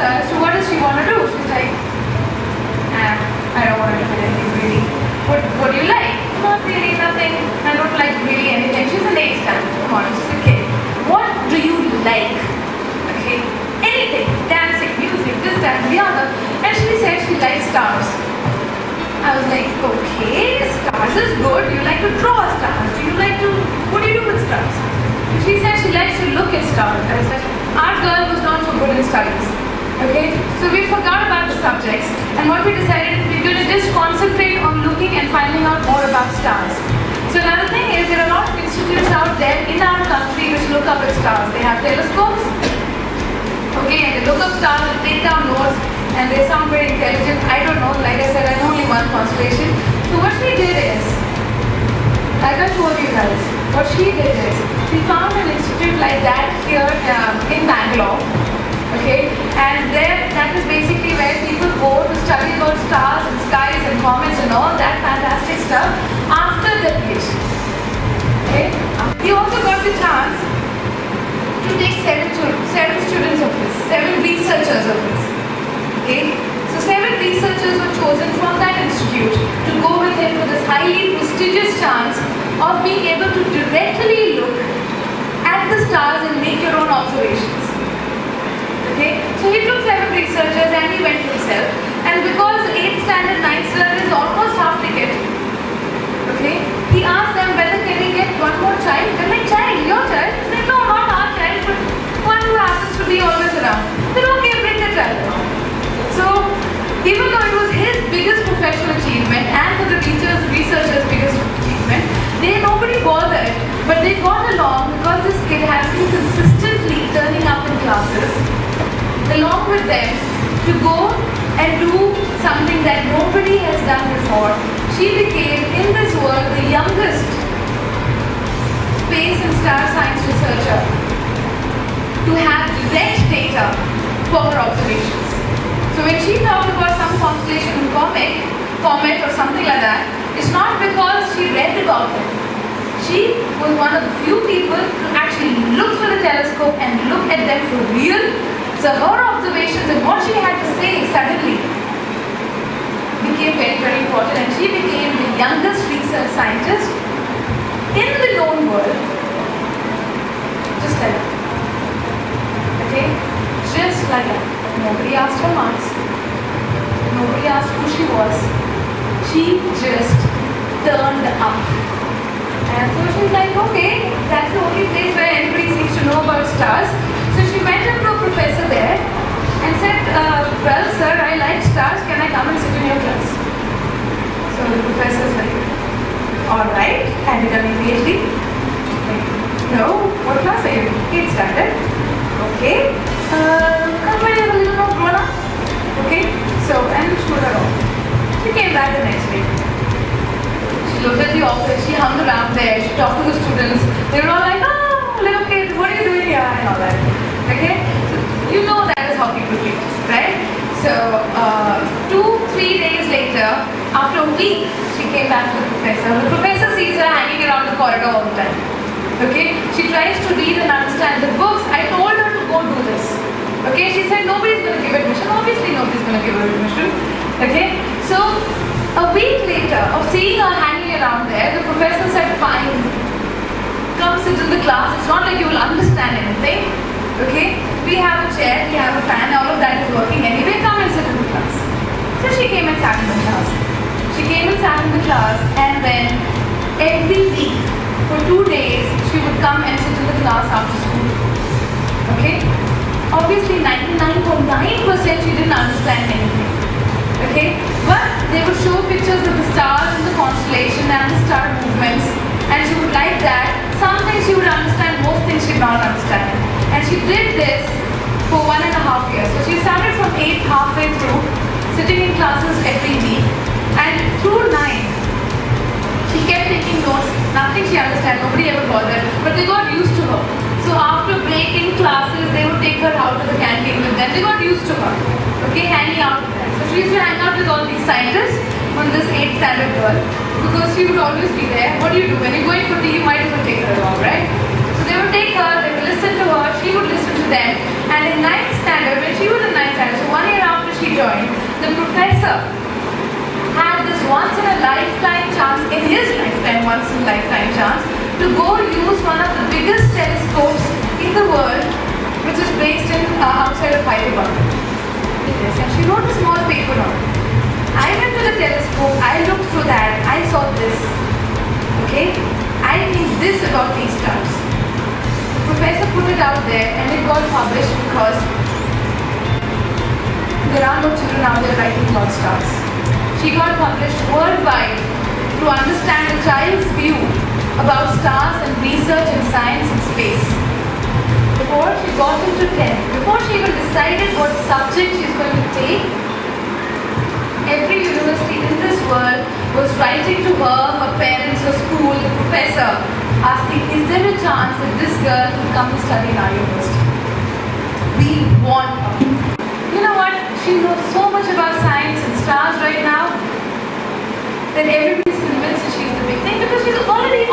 her as to what does she want to do. She's like, I don't want to do anything really. What do you like? Not really, nothing. I don't like really anything. She's an 8th standard. Come on, she's a kid. What do you like? Okay, anything. Dancing, music, this, that, and the other. And she said she likes stars. I was like, okay, stars is good. You like to draw stars. What do you do with stars? She said she likes to look at stars. I said, our girl was not so good in studies. Okay, so we forgot about the subjects, and what we decided is we're going to just concentrate on looking and finding out more about stars. So another thing is there are a lot of institutes out there in our country which look up at stars. They have telescopes, okay, and they look up stars and take down notes, and they sound very intelligent. I don't know, like I said, I know only one constellation. So what she did is, like I told you guys, what she did is, she found an institute like that here in Bangalore. Okay, and there, that is basically where people go to study about stars and skies and comets and all that fantastic stuff after the PhD. Okay, he also got the chance to take seven students of this, 7 researchers of this. Okay, so 7 researchers were chosen from that institute to go with him for this highly prestigious chance of being able to directly look at the stars and make your own observations. Okay, so he took 7 researchers and he went himself. And because 8th standard, 9th standard is almost half ticket, okay, he asked them whether can we get one more child. They're like, child, your child? They said, no, not our child, but one who happens to be always around. They said, okay, bring the child along. So, even though it was his biggest professional achievement and for the researchers' biggest achievement, nobody bothered, but they got along because this kid has been consistently turning up in classes along with them to go and do something that nobody has done before. She became, in this world, the youngest space and star science researcher to have direct data for her observations. So when she talked about some constellation comet or something like that, it's not because she read about it. She was one of the few people to actually look through the telescope and look at them for real. So her observations and what she had to say suddenly became very, very important, and she became the youngest research scientist in the known world. Just like that. Okay? Just like that. Nobody asked her marks. Nobody asked who she was. She just turned up. And so she's like, okay, that's the only place where anybody seems to know about stars. So she went up to a professor there and said, well sir, I like stars, can I come and sit in your class? So the professor's like, alright, have you done a PhD? Like, no, what class are you in? 8th standard. Okay, come when you're a little more grown up. Okay, so, and she put her off. She came back the next day. She looked at the office, she hung around there, she talked to the students. They were all like, oh, little kid, what are you doing here? And all that. Okay? So, you know that is how people treat us, right? So, 2-3 days later, after a week, she came back to the professor. The professor sees her hanging around the corridor all the time. Okay? She tries to read and understand the books. I told her to go do this. Okay? She said, nobody's going to give admission. Obviously, nobody's going to give her admission. Okay? So, a week later of seeing her hanging around there, the professor said, fine, come sit in the class. It's not like you will understand anything. Okay? We have a chair, we have a fan, all of that is working anyway. Come and sit in the class. So she came and sat in the class. She came and sat in the class, and then every week for 2 days she would come and sit in the class after school. Okay? Obviously 99.9% she didn't understand anything. Okay? But they would show pictures of the stars and the constellation and the star movements, and she would like that. Some things she would understand, most things she did not understand. And she did this for 1.5 years. So she started from 8 halfway through, sitting in classes every week, and through 9 she kept taking notes. Nothing she understood, nobody ever bothered, but they got used to her. So after breaking classes, they would take her out to the canteen with them. They got used to her, okay, hanging out with them. So she used to hang out with all these scientists on this 8th standard girl, because she would always be there. What do you do? When you're going for tea, you might as well take her along, right? So they would take her, they would listen to her, she would listen to them. And in 9th standard, when she was in 9th standard, so once in a lifetime chance to go use one of the biggest telescopes in the world, which is based in outside of Hyderabad. Yes, and she wrote a small paper on it. I went to the telescope, I looked through that, I saw this. Okay? I think this about these stars. The professor put it out there and it got published because there are no children out there writing about stars. She got published worldwide to understand a child's view about stars and research and science and space. Before she got into 10th, before she even decided what subject she's going to take, every university in this world was writing to her, her parents, her school, the professor, asking, is there a chance that this girl can come and study in our university? We want her. You know what? She knows so much about science and stars right now that everybody's convinced that she's the big thing because she's already